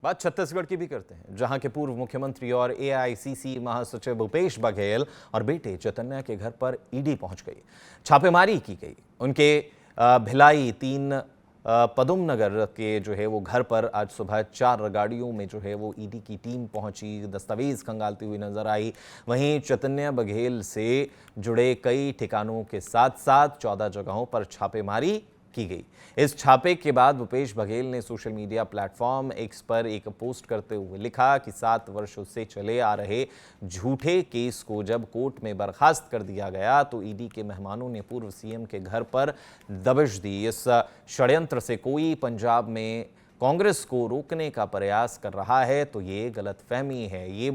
बात छत्तीसगढ़ की भी करते हैं, जहां के पूर्व मुख्यमंत्री और एआईसीसी महासचिव भूपेश बघेल और बेटे चैतन्य के घर पर ईडी पहुंच गई। छापेमारी की गई उनके भिलाई 3 पदुम नगर के जो है वो घर पर। आज सुबह 4 गाड़ियों में जो है वो ईडी की टीम पहुंची, दस्तावेज खंगालती हुई नजर आई। वहीं चैतन्य बघेल से जुड़े कई ठिकानों के साथ साथ 14 जगहों पर छापेमारी की गई। इस छापे के बाद भूपेश बघेल ने सोशल मीडिया प्लेटफॉर्म एक्स पर एक पोस्ट करते हुए लिखा कि 7 वर्षों से चले आ रहे झूठे केस को जब कोर्ट में बर्खास्त कर दिया गया तो ईडी के मेहमानों ने पूर्व सीएम के घर पर दबिश दी। इस षड्यंत्र से कोई पंजाब में कांग्रेस को रोकने का प्रयास कर रहा है तो ये गलतफहमी है। ये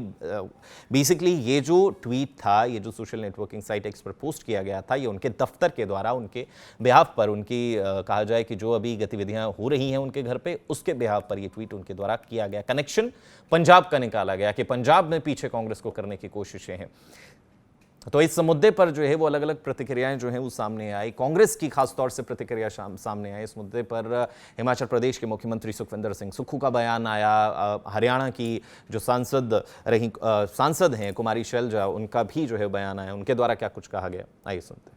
बेसिकली ये जो ट्वीट था, ये जो सोशल नेटवर्किंग साइट एक्स पर पोस्ट किया गया था, ये उनके दफ्तर के द्वारा उनके बिहाफ पर उनकी कहा जाए कि जो अभी गतिविधियां हो रही हैं उनके घर पे, उसके बिहाफ पर ये ट्वीट उनके द्वारा किया गया। कनेक्शन पंजाब का निकाला गया कि पंजाब में पीछे कांग्रेस को करने की कोशिशें हैं। तो इस मुद्दे पर जो है वो अलग अलग प्रतिक्रियाएं जो हैं वो सामने आई। कांग्रेस की खासतौर से प्रतिक्रिया सामने आई इस मुद्दे पर। हिमाचल प्रदेश के मुख्यमंत्री सुखविंदर सिंह सुक्खू का बयान आया। हरियाणा की जो सांसद हैं कुमारी शैलजा, उनका भी जो है बयान आया। उनके द्वारा क्या कुछ कहा गया, आइए सुनते हैं।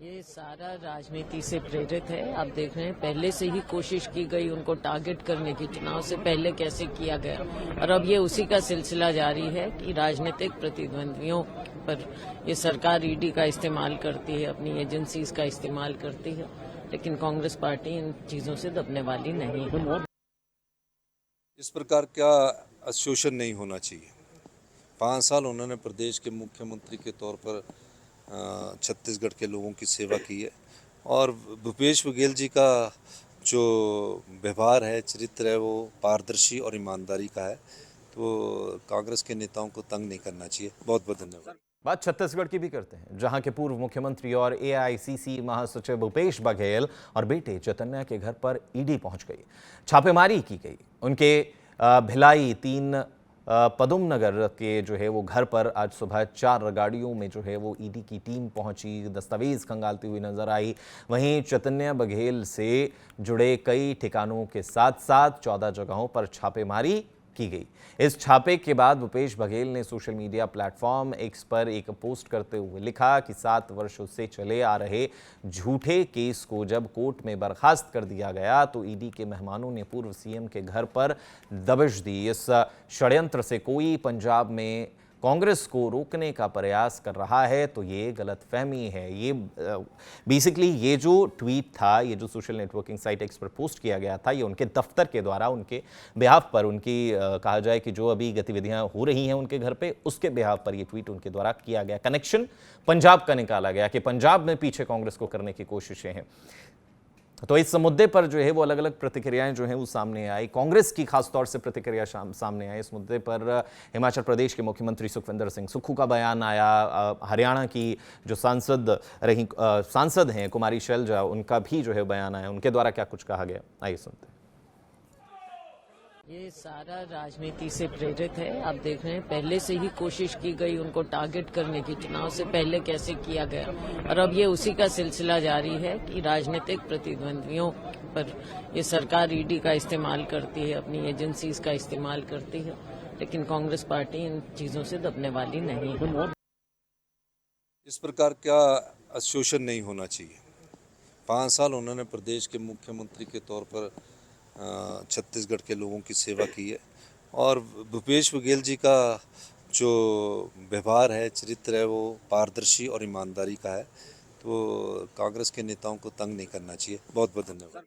ये सारा राजनीति से प्रेरित है। आप देख रहे हैं पहले से ही कोशिश की गई उनको टारगेट करने की, चुनाव से पहले कैसे किया गया, और अब ये उसी का सिलसिला जारी है कि राजनीतिक प्रतिद्वंदियों पर ये सरकार ईडी का इस्तेमाल करती है, अपनी एजेंसीज का इस्तेमाल करती है, लेकिन कांग्रेस पार्टी इन चीजों से दबने वाली नहीं है। इस प्रकार का शोषण नहीं होना चाहिए। 5 साल उन्होंने प्रदेश के मुख्यमंत्री के तौर पर छत्तीसगढ़ के लोगों की सेवा की है, और भूपेश बघेल जी का जो व्यवहार है, चरित्र है, वो पारदर्शी और ईमानदारी का है। तो कांग्रेस के नेताओं को तंग नहीं करना चाहिए। बहुत बहुत धन्यवाद। बात छत्तीसगढ़ की भी करते हैं, जहां के पूर्व मुख्यमंत्री और एआईसीसी महासचिव भूपेश बघेल और बेटे चैतन्य के घर पर ईडी पहुंच गई। छापेमारी की गई उनके भिलाई 3 पदुम नगर के जो है वो घर पर। आज सुबह 4 गाड़ियों में जो है वो ईडी की टीम पहुंची, दस्तावेज खंगालती हुई नजर आई। वहीं चैतन्य बघेल से जुड़े कई ठिकानों के साथ साथ 14 जगहों पर छापेमारी की गई। इस छापे के बाद भूपेश बघेल ने सोशल मीडिया प्लेटफॉर्म एक्स पर एक पोस्ट करते हुए लिखा कि 7 वर्षों से चले आ रहे झूठे केस को जब कोर्ट में बर्खास्त कर दिया गया तो ईडी के मेहमानों ने पूर्व सीएम के घर पर दबिश दी। इस षड्यंत्र से कोई पंजाब में कांग्रेस को रोकने का प्रयास कर रहा है तो ये गलतफहमी है। ये बेसिकली ये जो ट्वीट था, ये जो सोशल नेटवर्किंग साइट एक्स पर पोस्ट किया गया था, ये उनके दफ्तर के द्वारा उनके बिहाफ पर उनकी कहा जाए कि जो अभी गतिविधियां हो रही हैं उनके घर पे, उसके बिहाफ पर ये ट्वीट उनके द्वारा किया गया। कनेक्शन पंजाब का निकाला गया कि पंजाब में पीछे कांग्रेस को करने की कोशिशें हैं। तो इस मुद्दे पर जो है वो अलग अलग प्रतिक्रियाएं जो हैं वो सामने आई। कांग्रेस की खासतौर से प्रतिक्रिया सामने आई इस मुद्दे पर। हिमाचल प्रदेश के मुख्यमंत्री सुखविंदर सिंह सुक्खू का बयान आया। हरियाणा की जो सांसद हैं कुमारी शैलजा, उनका भी जो है बयान आया। उनके द्वारा क्या कुछ कहा गया, आइए सुनते हैं। ये सारा राजनीति से प्रेरित है। आप देख रहे हैं पहले से ही कोशिश की गई उनको टारगेट करने की, चुनाव से पहले कैसे किया गया, और अब ये उसी का सिलसिला जारी है कि राजनीतिक प्रतिद्वंदियों पर ये सरकार ईडी का इस्तेमाल करती है, अपनी एजेंसीज का इस्तेमाल करती है, लेकिन कांग्रेस पार्टी इन चीजों से दबने वाली नहीं है। इस प्रकार का शोषण नहीं होना चाहिए। 5 साल उन्होंने प्रदेश के मुख्यमंत्री के तौर पर छत्तीसगढ़ के लोगों की सेवा की है, और भूपेश बघेल जी का जो व्यवहार है, चरित्र है, वो पारदर्शी और ईमानदारी का है। तो कांग्रेस के नेताओं को तंग नहीं करना चाहिए। बहुत बहुत धन्यवाद।